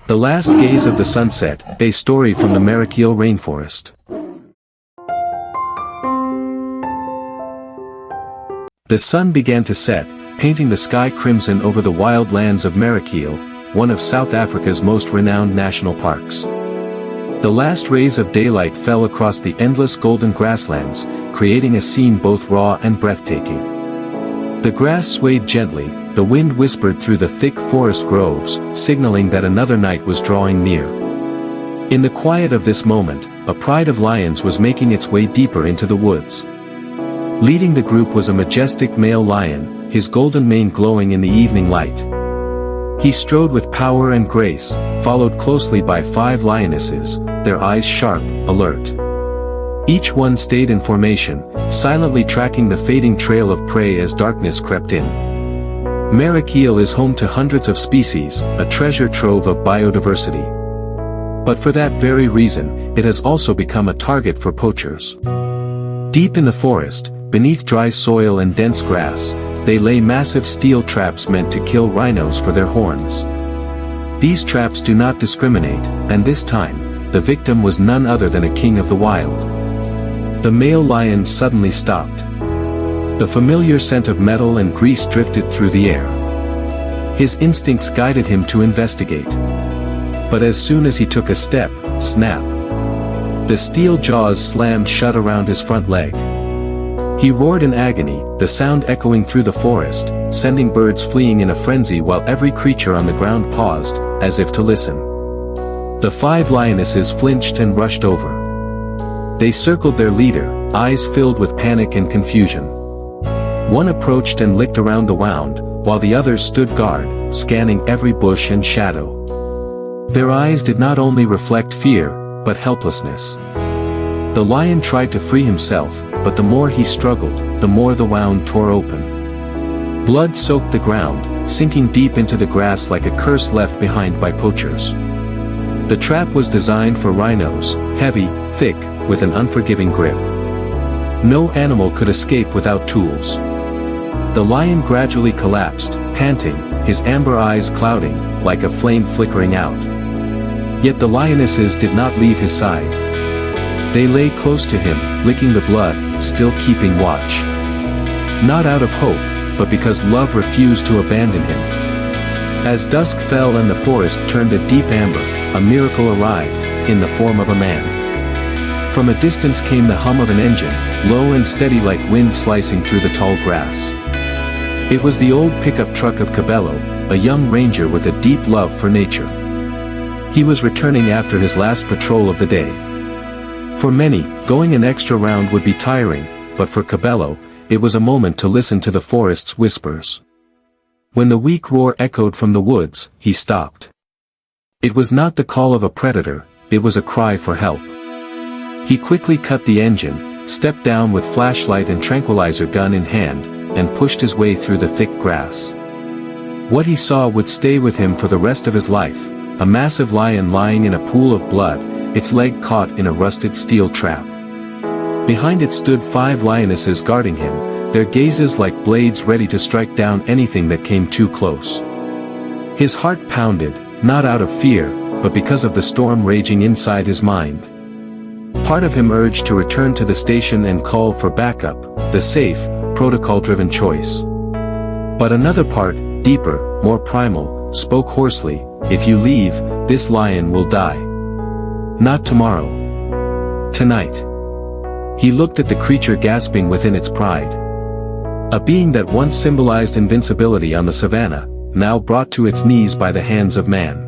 The Last Gaze of the Sunset, a story from the Marakele rainforest. The sun began to set, painting the sky crimson over the wild lands of Marakele, one of South Africa's most renowned national parks. The last rays of daylight fell across the endless golden grasslands, creating a scene both raw and breathtaking. The grass swayed gently, the wind whispered through the thick forest groves, signaling that another night was drawing near. In the quiet of this moment, a pride of lions was making its way deeper into the woods. Leading the group was a majestic male lion, his golden mane glowing in the evening light. He strode with power and grace, followed closely by 5 lionesses, their eyes sharp, alert. Each one stayed in formation, silently tracking the fading trail of prey as darkness crept in. Marakele is home to hundreds of species, a treasure trove of biodiversity. But for that very reason, it has also become a target for poachers. Deep in the forest, beneath dry soil and dense grass, they lay massive steel traps meant to kill rhinos for their horns. These traps do not discriminate, and this time, the victim was none other than a king of the wild. The male lion suddenly stopped. The familiar scent of metal and grease drifted through the air. His instincts guided him to investigate. But as soon as he took a step, snap! The steel jaws slammed shut around his front leg. He roared in agony, the sound echoing through the forest, sending birds fleeing in a frenzy while every creature on the ground paused, as if to listen. The 5 lionesses flinched and rushed over. They circled their leader, eyes filled with panic and confusion. One approached and licked around the wound, while the others stood guard, scanning every bush and shadow. Their eyes did not only reflect fear, but helplessness. The lion tried to free himself, but the more he struggled, the more the wound tore open. Blood soaked the ground, sinking deep into the grass like a curse left behind by poachers. The trap was designed for rhinos, heavy, thick, with an unforgiving grip. No animal could escape without tools. The lion gradually collapsed, panting, his amber eyes clouding, like a flame flickering out. Yet the lionesses did not leave his side. They lay close to him, licking the blood, still keeping watch. Not out of hope, but because love refused to abandon him. As dusk fell and the forest turned a deep amber, a miracle arrived, in the form of a man. From a distance came the hum of an engine, low and steady like wind slicing through the tall grass. It was the old pickup truck of Cabello, a young ranger with a deep love for nature. He was returning after his last patrol of the day. For many, going an extra round would be tiring, but for Cabello, it was a moment to listen to the forest's whispers. When the weak roar echoed from the woods, he stopped. It was not the call of a predator, it was a cry for help. He quickly cut the engine, stepped down with flashlight and tranquilizer gun in hand, and pushed his way through the thick grass. What he saw would stay with him for the rest of his life, a massive lion lying in a pool of blood, its leg caught in a rusted steel trap. Behind it stood 5 lionesses guarding him, their gazes like blades ready to strike down anything that came too close. His heart pounded, not out of fear, but because of the storm raging inside his mind. Part of him urged to return to the station and call for backup, the safe, protocol-driven choice. But another part, deeper, more primal, spoke hoarsely, "If you leave, this lion will die. Not tomorrow. Tonight." He looked at the creature gasping within its pride. A being that once symbolized invincibility on the savanna, now brought to its knees by the hands of man.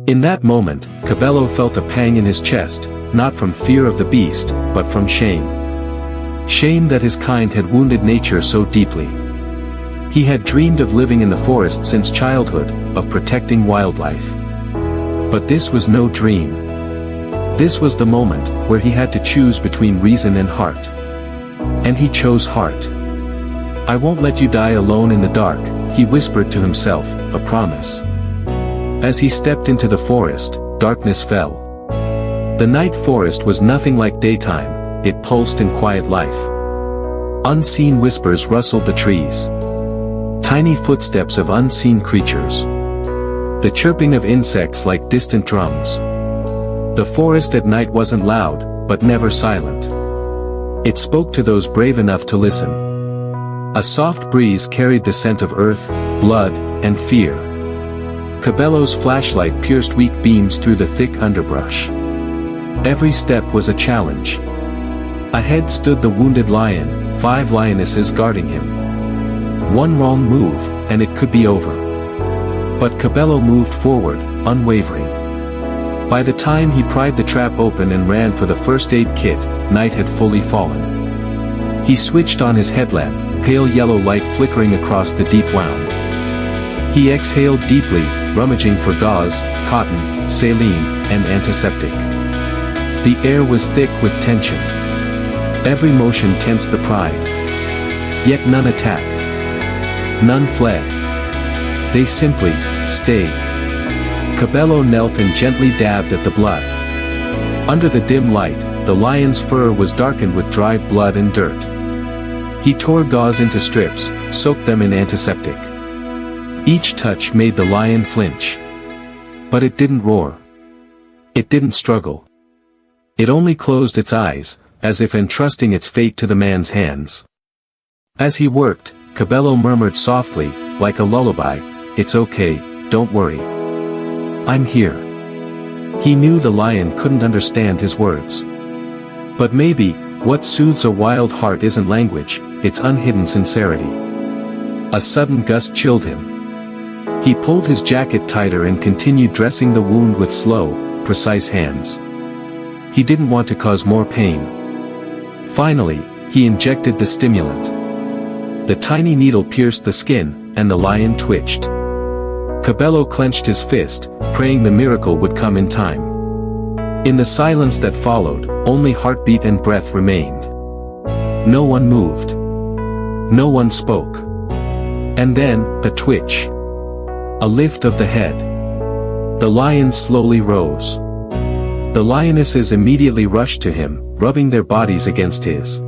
In that moment, Cabello felt a pang in his chest, not from fear of the beast, but from shame. Shame that his kind had wounded nature so deeply. He had dreamed of living in the forest since childhood, of protecting wildlife. But this was no dream. This was the moment, where he had to choose between reason and heart. And he chose heart. "I won't let you die alone in the dark," he whispered to himself, a promise. As he stepped into the forest, darkness fell. The night forest was nothing like daytime, it pulsed in quiet life. Unseen whispers rustled the trees. Tiny footsteps of unseen creatures. the chirping of insects like distant drums. The forest at night wasn't loud, but never silent. It spoke to those brave enough to listen. A soft breeze carried the scent of earth, blood, and fear. Cabello's flashlight pierced weak beams through the thick underbrush. Every step was a challenge. Ahead stood the wounded lion, 5 lionesses guarding him. One wrong move, and it could be over. But Cabello moved forward, unwavering. By the time he pried the trap open and ran for the first aid kit, night had fully fallen. He switched on his headlamp, pale yellow light flickering across the deep wound. He exhaled deeply, rummaging for gauze, cotton, saline, and antiseptic. The air was thick with tension. Every motion tensed the pride. Yet none attacked. None fled. They simply stayed. Cabello knelt and gently dabbed at the blood. Under the dim light, the lion's fur was darkened with dried blood and dirt. He tore gauze into strips, soaked them in antiseptic. Each touch made the lion flinch. But it didn't roar. It didn't struggle. It only closed its eyes, as if entrusting its fate to the man's hands. As he worked, Cabello murmured softly, like a lullaby, "It's okay, don't worry. I'm here." He knew the lion couldn't understand his words. But maybe, what soothes a wild heart isn't language, it's unhidden sincerity. A sudden gust chilled him. He pulled his jacket tighter and continued dressing the wound with slow, precise hands. He didn't want to cause more pain. Finally, he injected the stimulant. The tiny needle pierced the skin, and the lion twitched. Cabello clenched his fist, praying the miracle would come in time. In the silence that followed, only heartbeat and breath remained. No one moved. No one spoke. And then, a twitch. A lift of the head. The lion slowly rose. The lionesses immediately rushed to him, rubbing their bodies against his.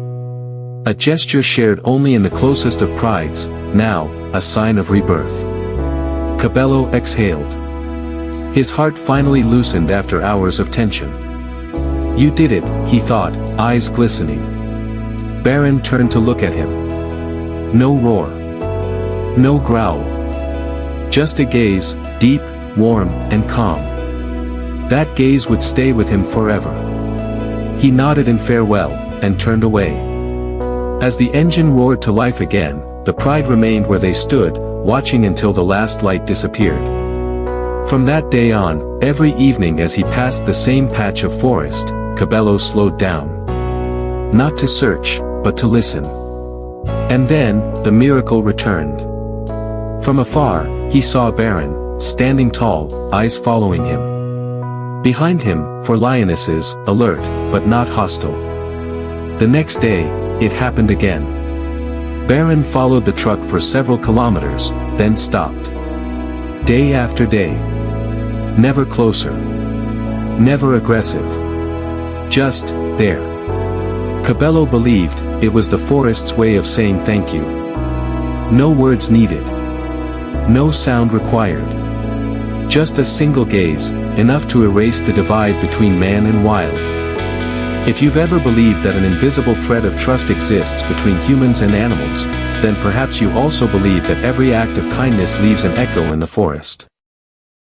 A gesture shared only in the closest of prides, now, a sign of rebirth. Cabello exhaled. His heart finally loosened after hours of tension. "You did it," he thought, eyes glistening. Baron turned to look at him. No roar. No growl. Just a gaze, deep, warm, and calm. That gaze would stay with him forever. He nodded in farewell, and turned away. As the engine roared to life again, the pride remained where they stood, watching until the last light disappeared. From that day on, every evening as he passed the same patch of forest, Cabello slowed down. Not to search, but to listen. And then, the miracle returned. From afar, he saw Baron, standing tall, eyes following him. Behind him, 4 lionesses, alert, but not hostile. The next day, it happened again. Baron followed the truck for several kilometers, then stopped. Day after day. Never closer. Never aggressive. Just, there. Cabello believed, it was the forest's way of saying thank you. No words needed. No sound required. Just a single gaze, enough to erase the divide between man and wild. If you've ever believed that an invisible thread of trust exists between humans and animals, then perhaps you also believe that every act of kindness leaves an echo in the forest.